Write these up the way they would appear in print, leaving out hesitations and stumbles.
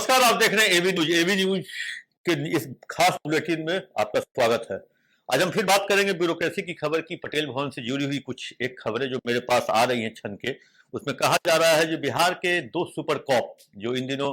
नमस्कार, आप देख रहे हैं एबी न्यूज। एबी न्यूज के इस खास बुलेटिन में आपका स्वागत है। आज हम फिर बात करेंगे ब्यूरोक्रेसी की खबर की। पटेल भवन से जुड़ी हुई कुछ एक खबरें जो मेरे पास आ रही हैं छन के, उसमें कहा जा रहा है जो बिहार के दो सुपर कॉप जो इन दिनों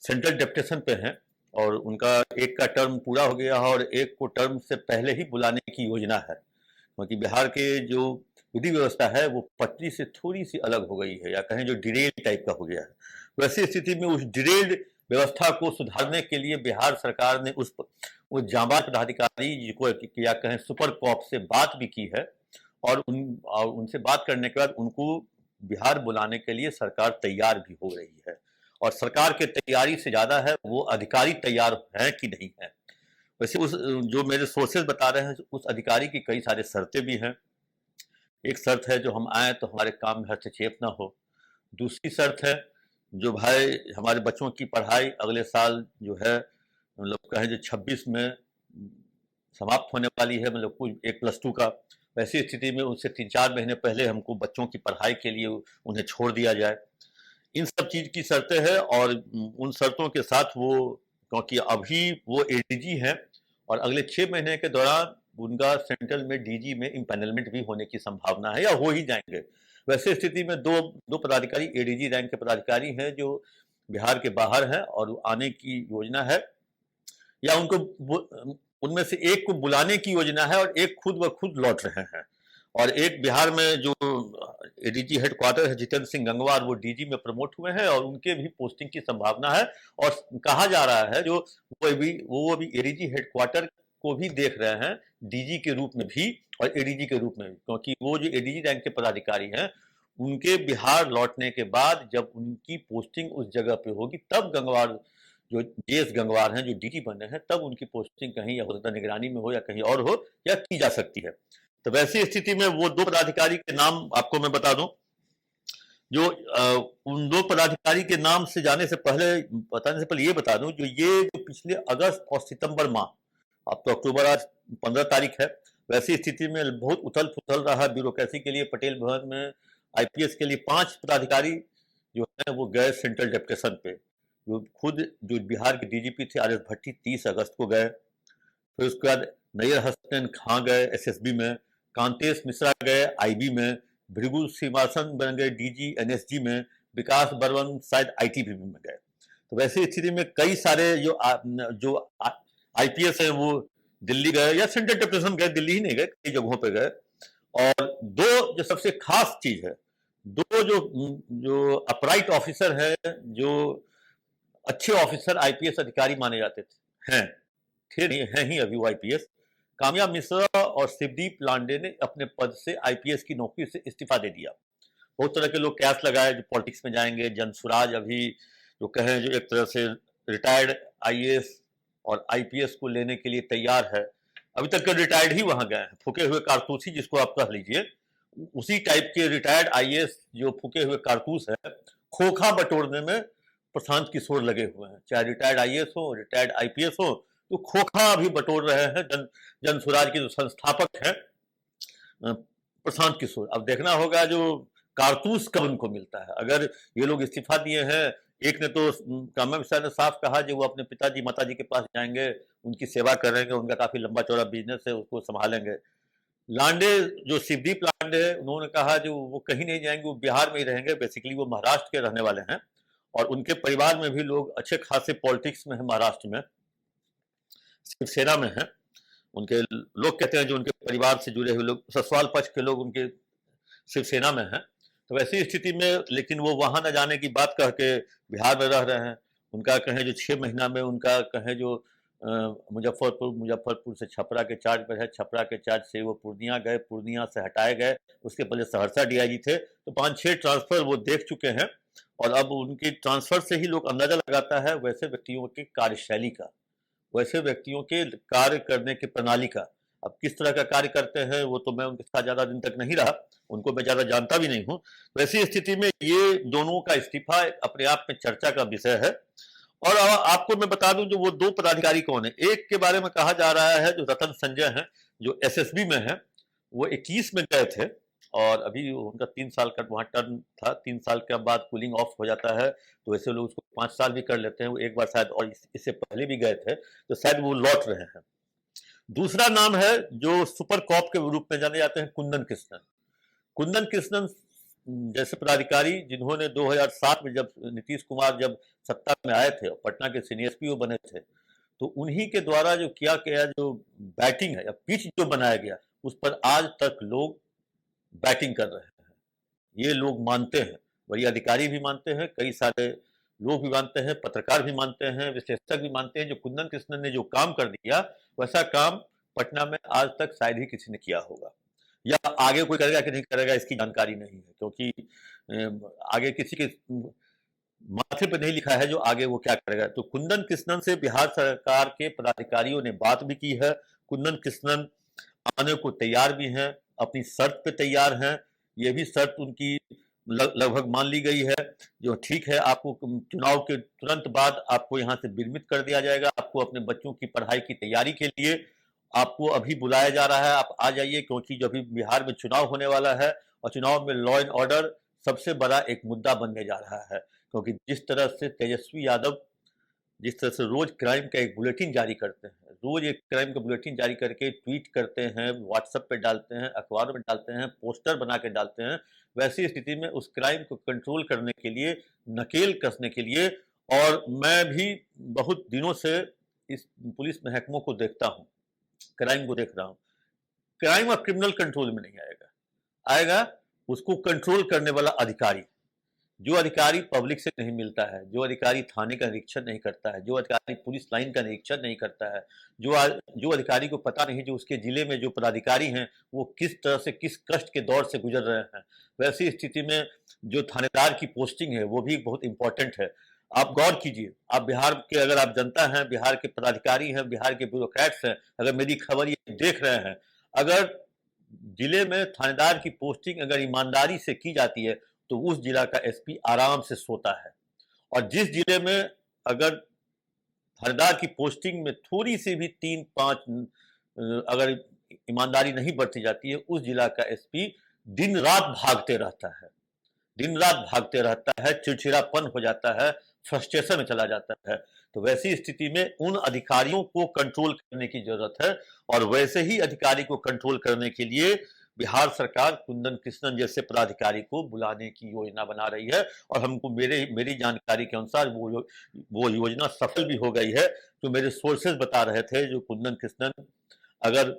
सेंट्रल डेप्यूटेशन पे हैं और उनका एक का टर्म पूरा हो गया है और एक को टर्म से पहले ही बुलाने की योजना है, क्योंकि बिहार के जो विधि व्यवस्था है वो पटरी से थोड़ी सी अलग हो गई है, या कहें जो डिरेल टाइप का हो गया है। वैसी स्थिति में उस डिरेल्ड व्यवस्था को सुधारने के लिए बिहार सरकार ने उस जांबाज पदाधिकारी जिसको या कहें सुपर कॉप से बात भी की है और उनसे बात करने के बाद उनको बिहार बुलाने के लिए सरकार तैयार भी हो रही है। और सरकार की तैयारी से ज्यादा है वो अधिकारी तैयार हैं कि नहीं है। वैसे उस जो मेरे सोर्सेज बता रहे हैं उस अधिकारी की कई सारे शर्तें भी हैं। एक शर्त है जो हम आए तो हमारे काम में हस्तक्षेप ना हो। दूसरी शर्त है जो भाई हमारे बच्चों की पढ़ाई अगले साल जो है मतलब कहें जो 26 में समाप्त होने वाली है, मतलब कुछ एक +2 का। वैसी स्थिति में उनसे 3-4 महीने पहले हमको बच्चों की पढ़ाई के लिए उन्हें छोड़ दिया जाए। इन सब चीज की शर्तें हैं और उन शर्तों के साथ वो, क्योंकि अभी वो एडीजी हैं और अगले 6 महीने के दौरान उनका सेंट्रल में डीजी में इम्पैनलमेंट भी होने की संभावना है या हो ही जाएंगे। वैसे स्थिति में दो पदाधिकारी एडीजी रैंक के पदाधिकारी हैं जो बिहार के बाहर हैं और आने की योजना है, या उनमें से एक को बुलाने की योजना है और एक खुद ब खुद लौट रहे हैं। और एक बिहार में जो एडीजी हेडक्वार्टर है जितेंद्र सिंह गंगवार, वो डीजी में प्रमोट हुए हैं और उनके भी पोस्टिंग की संभावना है। और कहा जा रहा है जो वो अभी एडीजी हेडक्वार्टर को भी देख रहे हैं डीजी के रूप में भी और एडीजी के रूप में भी, क्योंकि वो जो एडीजी रैंक के पदाधिकारी हैं उनके बिहार लौटने के बाद जब उनकी पोस्टिंग उस जगह पे होगी तब गंगवार जो जेएस गंगवार हैं जो डीजी बने हैं तब उनकी पोस्टिंग कहीं या हो सकता निगरानी में हो या कहीं और हो या की जा सकती है। तो वैसी स्थिति में वो दो पदाधिकारी के नाम आपको मैं बता दूं। जो उन दो पदाधिकारी के नाम से जाने से पहले बताने से पहले ये बता दूं, जो पिछले अगस्त और सितंबर माह, अब तो अक्टूबर आज 15 तारीख है, वैसी स्थिति में बहुत उथल पुथल रहा ब्यूरोक्रेसी के लिए। पटेल भवन में आईपीएस के लिए 5 पदाधिकारी जो है वो गए सेंट्रल डेप्यूटेशन पे। जो बिहार के डीजीपी थे आर एस भट्टी 30 अगस्त को गए। फिर उसके बाद नैयर हसन खां गए एसएसबी में, कांतेश मिश्रा गए आईबी में, भृगु श्रीनिवासन बन गए डीजी एनएसजी में, विकास बर्मन शायद आईटीबी में गए। तो वैसी स्थिति में कई सारे जो आईपीएस है वो दिल्ली गए या सेंट्रल डेप्यूटेशन गए, दिल्ली ही नहीं गए, कई जगहों पे गए। और दो जो सबसे खास चीज है, दो जो अपराइट ऑफिसर है, जो अच्छे ऑफिसर आईपीएस अधिकारी माने जाते थे हैं ही अभी वो आईपीएस, कामयाब मिश्रा और शिवदीप लांडे ने अपने पद से आईपीएस की नौकरी से इस्तीफा दे दिया। बहुत तरह के लोग कयास लगाए जो पॉलिटिक्स में जाएंगे। जनसुराज अभी जो कहें जो एक तरह से रिटायर्ड आईएएस और आईपीएस को लेने के लिए तैयार है। अभी तक के रिटायर्ड ही वहां गए हैं, फूके हुए कारतूस ही जिसको आप कह लीजिए, उसी टाइप के रिटायर्ड आईएएस जो फूके हुए कारतूस है, खोखा बटोरने में प्रशांत किशोर लगे हुए हैं। चाहे रिटायर्ड आईएएस हो रिटायर्ड आईपीएस हो, तो खोखा भी बटोर रहे हैं। जनसुराज के जो संस्थापक हैं प्रशांत किशोर। अब देखना होगा जो कारतूस कब उनको मिलता है। अगर ये लोग इस्तीफा दिए हैं, एक ने तो कामयाब मिश्रा ने साफ कहा जो वो अपने पिताजी माताजी के पास जाएंगे, उनकी सेवा करेंगे, उनका काफी लंबा चौड़ा बिजनेस है उसको संभालेंगे। लांडे जो शिवदीप लांडे है, उन्होंने कहा जो वो कहीं नहीं जाएंगे, वो बिहार में ही रहेंगे। बेसिकली वो महाराष्ट्र के रहने वाले हैं और उनके परिवार में भी लोग अच्छे खासे पॉलिटिक्स में है, महाराष्ट्र में शिवसेना में है। उनके लोग कहते हैं जो उनके परिवार से जुड़े हुए लोग, ससुराल पक्ष के लोग उनके शिवसेना में हैं। तो वैसी स्थिति में लेकिन वो वहां न जाने की बात कह के बिहार में रह रहे हैं। उनका कहें जो 6 महीना में उनका कहें जो मुजफ्फरपुर से छपरा के चार्ज पर है, छपरा के चार्ज से वो पूर्णिया गए, पूर्णिया से हटाए गए, उसके पहले सहरसा डीआईजी थे। तो 5-6 ट्रांसफर वो देख चुके हैं और अब उनकी ट्रांसफर से ही लोग अंदाजा लगाता है वैसे व्यक्तियों की कार्यशैली का, वैसे व्यक्तियों के कार्य करने की प्रणाली का। अब किस तरह का कार्य करते हैं वो तो मैं उनके साथ ज्यादा दिन तक नहीं रहा, उनको मैं ज्यादा जानता भी नहीं हूं। वैसी स्थिति में ये दोनों का इस्तीफा अपने आप में चर्चा का विषय है। और आपको मैं बता दूं जो वो दो पदाधिकारी कौन है। एक के बारे में कहा जा रहा है जो रतन संजय हैं, जो एसएसबी में है, वो 21 में गए थे और अभी उनका 3 साल का वहां टर्म था। 3 साल के बाद कूलिंग ऑफ हो जाता है, तो ऐसे लोग उसको 5 साल भी कर लेते हैं, वो एक बार शायद और इससे पहले भी गए थे, तो शायद वो लौट रहे हैं। दूसरा नाम है जो सुपर कॉप के रूप में जाने जाते हैं, कुंदन कृष्णन। कुंदन कृष्णन जैसे पदाधिकारी जिन्होंने 2007 में जब नीतीश कुमार जब सत्ता में आए थे और पटना के सीनियर एसपी बने थे, तो उन्हीं के द्वारा जो किया गया जो बैटिंग है या पिच जो बनाया गया, उस पर आज तक लोग बैटिंग कर रहे हैं। ये लोग मानते हैं, वही अधिकारी भी मानते हैं, कई सारे लोग भी मानते हैं, पत्रकार भी मानते हैं, विश्लेषक भी मानते हैं। जो कुंदन कृष्णन ने जो काम कर दिया, वैसा काम पटना में आज तक शायद ही किसी ने किया होगा, या आगे कोई करेगा कि नहीं करेगा इसकी जानकारी नहीं है, क्योंकि आगे किसी के माथे पे नहीं लिखा है जो आगे वो क्या करेगा। तो कुंदन कृष्णन से बिहार सरकार के पदाधिकारियों ने बात भी की है। कुंदन कृष्णन आने को तैयार भी हैं, अपनी शर्त पे तैयार हैं। ये भी शर्त उनकी लगभग मान ली गई है, जो ठीक है, आपको चुनाव के तुरंत बाद आपको यहाँ से विरमित कर दिया जाएगा। आपको अपने बच्चों की पढ़ाई की तैयारी के लिए आपको अभी बुलाया जा रहा है, आप आ जाइए, क्योंकि जो अभी बिहार में चुनाव होने वाला है और चुनाव में लॉ एंड ऑर्डर सबसे बड़ा एक मुद्दा बनने जा रहा है। क्योंकि जिस तरह से तेजस्वी यादव जिस तरह से रोज क्राइम का एक बुलेटिन जारी करते हैं, रोज एक क्राइम का बुलेटिन जारी करके ट्वीट करते हैं, व्हाट्सएप पे डालते हैं, अखबारों में डालते हैं, पोस्टर बना के डालते हैं, वैसी स्थिति में उस क्राइम को कंट्रोल करने के लिए, नकेल कसने के लिए, और मैं भी बहुत दिनों से इस पुलिस महकमों को देखता हूँ, क्राइम को देख रहा हूँ। क्राइम और क्रिमिनल कंट्रोल में नहीं आएगा, आएगा उसको कंट्रोल करने वाला अधिकारी। जो अधिकारी पब्लिक से नहीं मिलता है, जो अधिकारी थाने का निरीक्षण नहीं करता है, जो अधिकारी पुलिस लाइन का निरीक्षण नहीं करता है, जो अधिकारी को पता नहीं जो उसके जिले में जो पदाधिकारी हैं वो किस तरह से किस कष्ट के दौर से गुजर रहे हैं, वैसी स्थिति में जो थानेदार की पोस्टिंग है वो भी बहुत इंपॉर्टेंट है। आप गौर कीजिए, आप बिहार के अगर आप जनता हैं, बिहार के पदाधिकारी हैं, बिहार के ब्यूरोक्रेट्स हैं, अगर मेरी खबर ये देख रहे हैं, अगर जिले में थानेदार की पोस्टिंग अगर ईमानदारी से की जाती है तो उस जिला का एसपी आराम से सोता है। और जिस जिले में अगर थानेदार की पोस्टिंग में थोड़ी सी भी 3-5 अगर ईमानदारी नहीं बरती जाती है, उस जिला का एसपी दिन रात भागते रहता है, दिन रात भागते रहता है, चिड़चिड़ापन हो जाता है, फ्रस्ट्रेशन में चला जाता है। तो वैसी स्थिति में उन अधिकारियों को कंट्रोल करने की जरूरत है, और वैसे ही अधिकारी को कंट्रोल करने के लिए बिहार सरकार कुंदन कृष्णन जैसे पदाधिकारी को बुलाने की योजना बना रही है। और हमको मेरी जानकारी के अनुसार वो योजना सफल भी हो गई है। जो मेरे सोर्सेज बता रहे थे, जो कुंदन कृष्णन अगर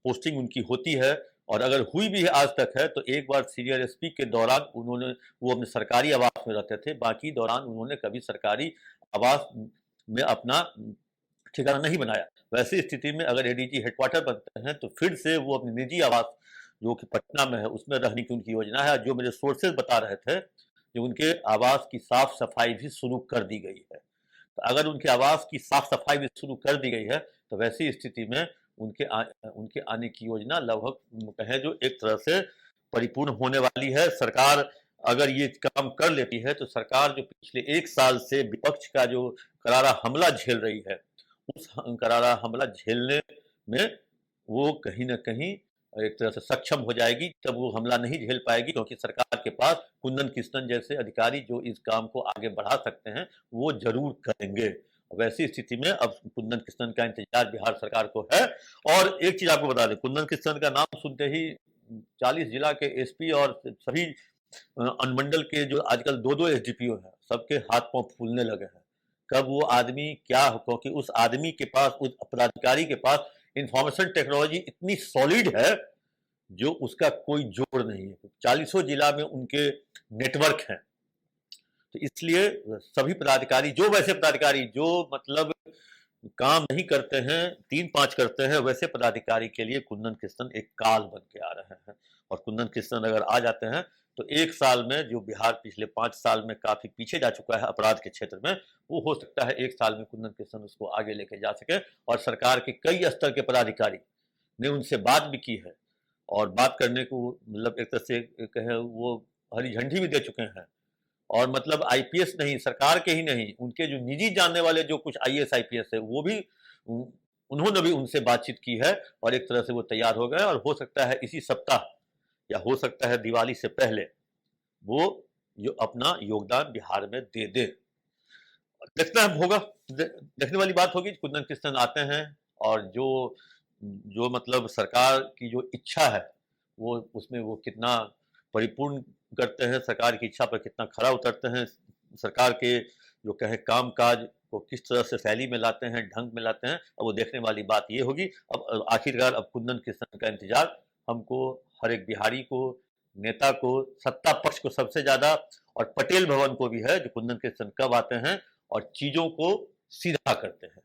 पोस्टिंग उनकी होती है, और अगर हुई भी है आज तक है, तो एक बार सीनियर एसपी के दौरान वो अपने सरकारी आवास में रहते थे, बाकी दौरान उन्होंने कभी सरकारी आवास में अपना ठिकाना नहीं बनाया। वैसी स्थिति में अगर एडीजी हेडक्वार्टर बनते हैं तो फिर से वो अपनी निजी आवास जो कि पटना में है उसमें रहने की उनकी योजना है। जो मेरे सोर्सेज बता रहे थे, जो उनके आवास की साफ सफाई भी शुरू कर दी गई है। तो अगर उनके आवास की साफ सफाई भी शुरू कर दी गई है, तो वैसी स्थिति में उनके आने की योजना लगभग कहें जो एक तरह से परिपूर्ण होने वाली है। सरकार अगर ये काम कर लेती है, तो सरकार जो पिछले 1 साल से विपक्ष का जो करारा हमला झेल रही है, उस करारा हमला झेलने में वो कहीं न कहीं एक तरह से सक्षम हो जाएगी। तब वो हमला नहीं झेल पाएगी, क्योंकि सरकार के पास कुंदन कृष्णन जैसे अधिकारी जो इस काम को आगे बढ़ा सकते हैं, वो जरूर करेंगे। वैसी स्थिति में अब कुंदन कृष्णन का इंतजार बिहार सरकार को है। और एक चीज आपको बता दें, कुंदन कृष्णन का नाम सुनते ही 40 जिला के एसपी और सभी अनुमंडल के जो आजकल 2-2 एसडीपीओ हैं, सबके हाथ पांव फूलने लगे हैं। कब वो आदमी क्या हो, क्योंकि उस आदमी के पास, उस पदाधिकारी के पास इंफॉर्मेशन टेक्नोलॉजी इतनी सॉलिड है जो उसका कोई जोड़ नहीं है। 40 जिला में उनके नेटवर्क हैं। तो इसलिए सभी पदाधिकारी, जो वैसे पदाधिकारी जो मतलब काम नहीं करते हैं, 3-5 करते हैं, वैसे पदाधिकारी के लिए कुंदन कृष्णन एक काल बन के आ रहे हैं। और कुंदन कृष्णन अगर आ जाते हैं तो 1 साल में, जो बिहार पिछले 5 साल में काफी पीछे जा चुका है अपराध के क्षेत्र में, वो हो सकता है 1 साल में कुंदन कृष्णन उसको आगे लेके जा सके। और सरकार के कई स्तर के पदाधिकारी ने उनसे बात भी की है, और बात करने को मतलब एक तरह से कहे वो हरी झंडी भी दे चुके हैं। और मतलब आईपीएस नहीं, सरकार के ही नहीं, उनके जो निजी जानने वाले जो कुछ आईएएस आईपीएस है, वो भी उन्होंने भी उनसे बातचीत की है, और एक तरह से वो तैयार हो गए। और हो सकता है इसी सप्ताह या हो सकता है दिवाली से पहले वो अपना योगदान बिहार में दे दे। देखना होगा, देखने वाली बात होगी। कुंदन कृष्णन आते हैं और जो जो मतलब सरकार की जो इच्छा है वो उसमें वो कितना परिपूर्ण करते हैं, सरकार की इच्छा पर कितना खरा उतरते हैं, सरकार के जो कहे काम काज को किस तरह से शैली में लाते हैं, ढंग में लाते हैं। अब वो देखने वाली बात ये होगी। अब आखिरकार अब कुंदन कृष्णन का इंतजार हमको, हर एक बिहारी को, नेता को, सत्ता पक्ष को सबसे ज्यादा, और पटेल भवन को भी है, जो कुंदन कृष्णन कब आते हैं और चीजों को सीधा करते हैं।